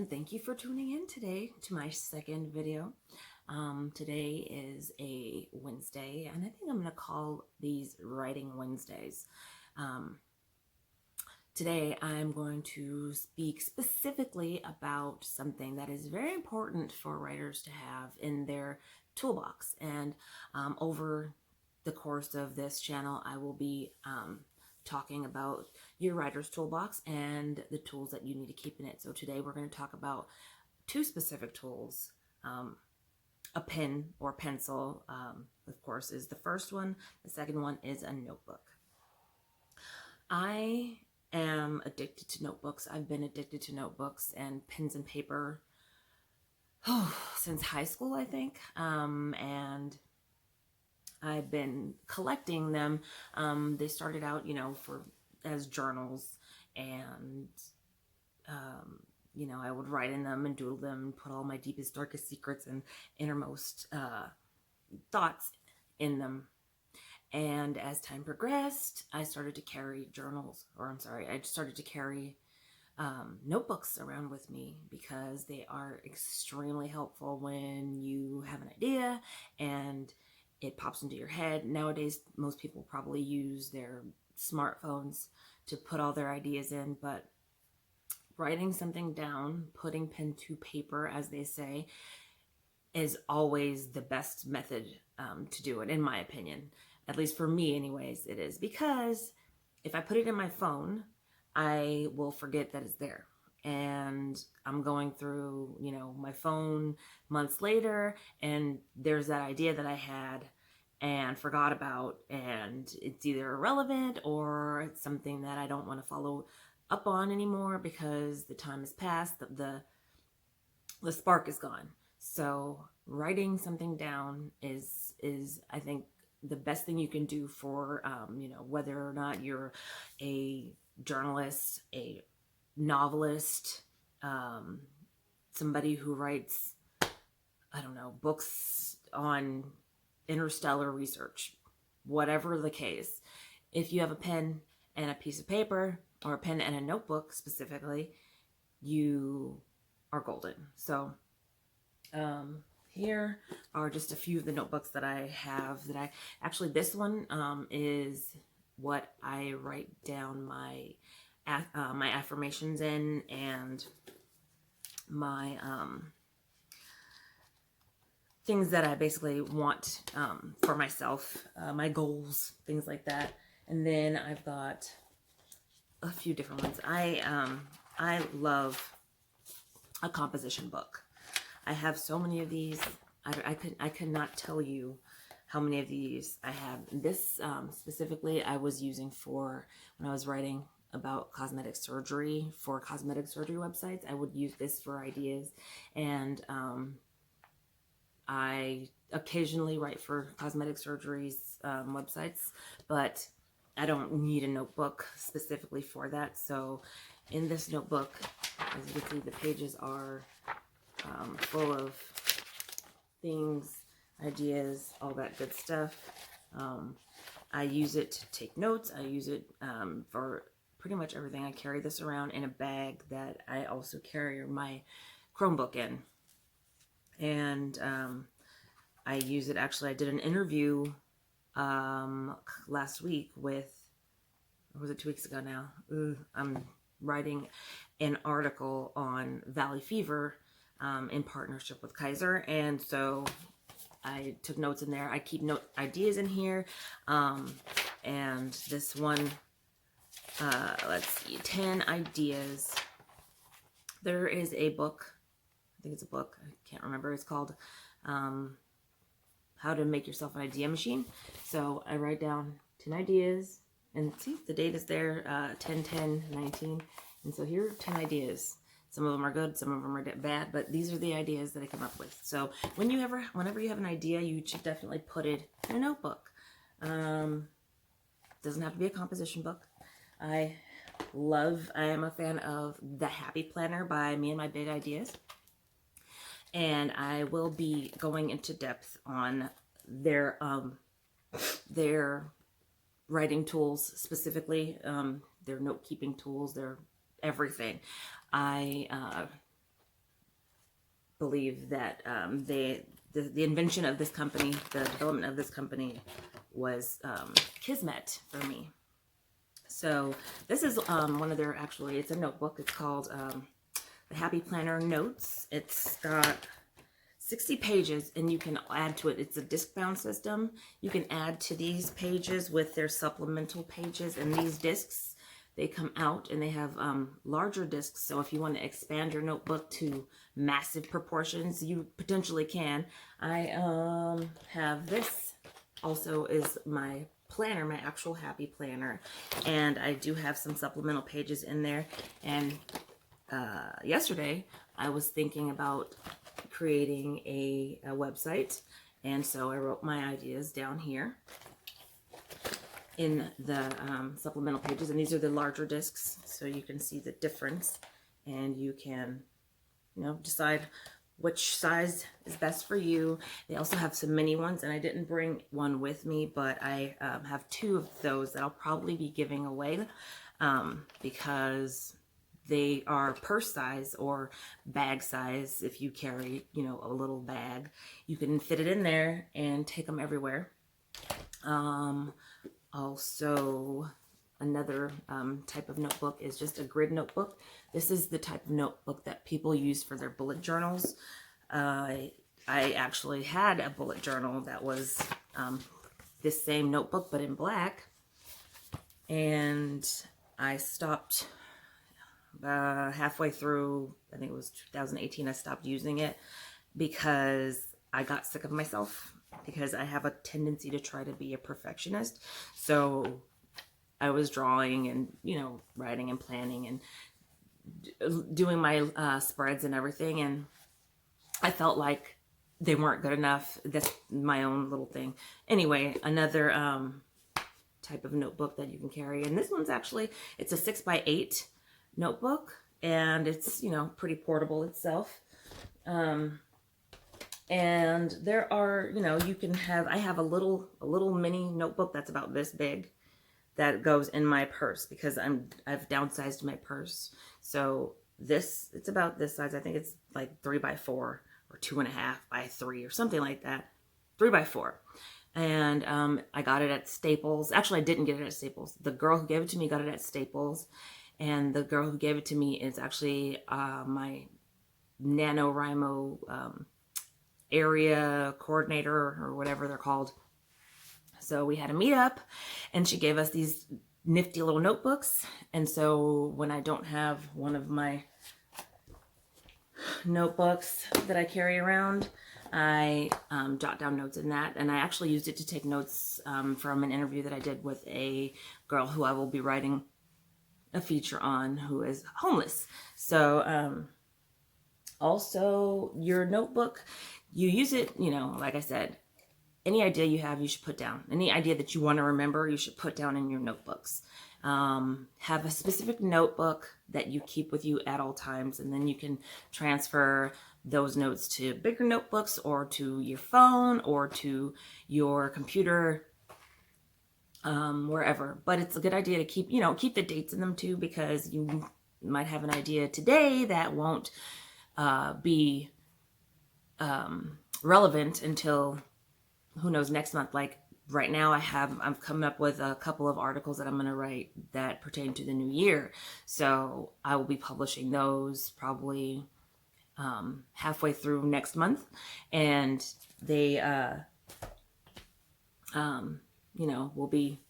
and thank you for tuning in today to my second video. Today is a Wednesday, and I think I'm going to call these Writing Wednesdays. Today I'm going to speak specifically about something that is very important for writers to have in their toolbox, and over the course of this channel I will be talking about your writer's toolbox and the tools that you need to keep in it. So today we're going to talk about two specific tools. A pen or pencil, of course, is the first one. The second one is a notebook. I am addicted to notebooks. I've been addicted to notebooks and pens and paper since high school, I think. And I've been collecting them. They started out, as journals, and I would write in them and doodle them and put all my deepest, darkest secrets and innermost thoughts in them. And as time progressed, I started to carry I started to carry notebooks around with me, because they are extremely helpful when you have an idea and it pops into your head. Nowadays, most people probably use their smartphones to put all their ideas in, but writing something down, putting pen to paper, as they say, is always the best method to do it, in my opinion. At least for me, anyways, it is. Because if I put it in my phone, I will forget that it's there. And I'm going through, my phone months later, and there's that idea that I had and forgot about, and it's either irrelevant or it's something that I don't want to follow up on anymore because the time has passed, the spark is gone. So writing something down is I think the best thing you can do for whether or not you're a journalist, a novelist, somebody who writes, books on interstellar research, whatever the case. If you have a pen and a piece of paper, or a pen and a notebook specifically, you are golden. So here are just a few of the notebooks that I have. This one is what I write down my affirmations in, and my things that I basically want for myself, my goals, things like that. And then I've got a few different ones. I love a composition book. I have so many of these. I could not tell you how many of these I have. This specifically I was using for when I was writing about cosmetic surgery for cosmetic surgery websites. I would use this for ideas, and I occasionally write for cosmetic surgeries websites, but I don't need a notebook specifically for that. So in this notebook, as you can see, the pages are full of things, ideas, all that good stuff. I use it to take notes. I use it for pretty much everything. I carry this around in a bag that I also carry my Chromebook in. And I use it, actually, I did an interview last week with, or was it 2 weeks ago now? I'm writing an article on Valley Fever in partnership with Kaiser, and so I took notes in there. I keep note ideas in here, and this one, let's see, 10 ideas. There is a book, I think it's a book, I can't remember, it's called How to Make Yourself an Idea Machine. So I write down 10 ideas, and see, the date is there, 10/10/19. And so here are 10 ideas. Some of them are good, some of them are bad, but these are the ideas that I come up with. So whenever you have an idea, you should definitely put it in a notebook. Doesn't have to be a composition book. I am a fan of The Happy Planner by Me and My Big Ideas. And I will be going into depth on their writing tools, specifically their note-keeping tools, their everything. believe that the invention of this company, the development of this company was kismet for me. So this is one of their, actually, it's a notebook. It's called the Happy Planner Notes. It's got 60 pages, and you can add to it. It's a disc bound system. You can add to these pages with their supplemental pages, and these discs, they come out and they have larger discs. So if you want to expand your notebook to massive proportions, you potentially can. I have this also is my planner, my actual Happy Planner, and I do have some supplemental pages in there. And yesterday I was thinking about creating a website, and so I wrote my ideas down here in the supplemental pages, and these are the larger discs, so you can see the difference, and you can, you know, decide which size is best for you. They also have some mini ones, and I didn't bring one with me, but I have 2 of those that I'll probably be giving away because they are purse size or bag size. If you carry, you know, a little bag, you can fit it in there and take them everywhere. Also, another type of notebook is just a grid notebook. This is the type of notebook that people use for their bullet journals. I actually had a bullet journal that was this same notebook, but in black. And I stopped halfway through, I think it was 2018, I stopped using it because I got sick of myself, because I have a tendency to try to be a perfectionist. So I was drawing and, you know, writing and planning and doing my spreads and everything, and I felt like they weren't good enough. That's my own little thing. Anyway, another type of notebook that you can carry, and this one's actually, it's a 6x8 notebook, and it's, you know, pretty portable itself. And there are, you know, you can have, I have a little mini notebook that's about this big that goes in my purse because I've downsized my purse. So this, it's about this size. I think it's like 3x4 or 2.5x3 or something like that. 3x4. And I got it at Staples. Actually, I didn't get it at Staples. The girl who gave it to me got it at Staples. And the girl who gave it to me is actually my NaNoWriMo area coordinator or whatever they're called. So we had a meetup, and she gave us these nifty little notebooks. And so when I don't have one of my notebooks that I carry around, I jot down notes in that. And I actually used it to take notes from an interview that I did with a girl who I will be writing a feature on, who is homeless. So also your notebook, you use it, you know, like I said, any idea you have, you should put down. Any idea that you want to remember, you should put down in your notebooks. Have a specific notebook that you keep with you at all times, and then you can transfer those notes to bigger notebooks or to your phone or to your computer, wherever. But it's a good idea to keep, you know, keep the dates in them too, because you might have an idea today that won't be relevant until, who knows, next month. Like right now I'm coming up with a couple of articles that I'm going to write that pertain to the new year. So I will be publishing those probably halfway through next month, and they you know, will be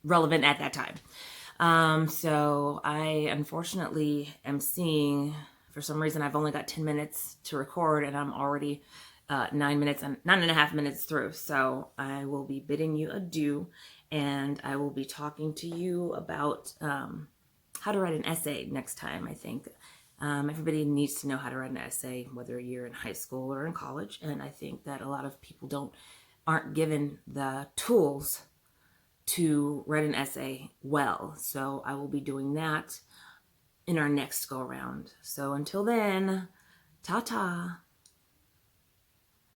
relevant at that time. So I unfortunately am seeing, for some reason, I've only got 10 minutes to record, and I'm already 9.5 minutes through. So I will be bidding you adieu, and I will be talking to you about how to write an essay next time, I think. Everybody needs to know how to write an essay, whether you're in high school or in college. And I think that a lot of people aren't given the tools to write an essay well. So I will be doing that in our next go around. So until then, ta-ta.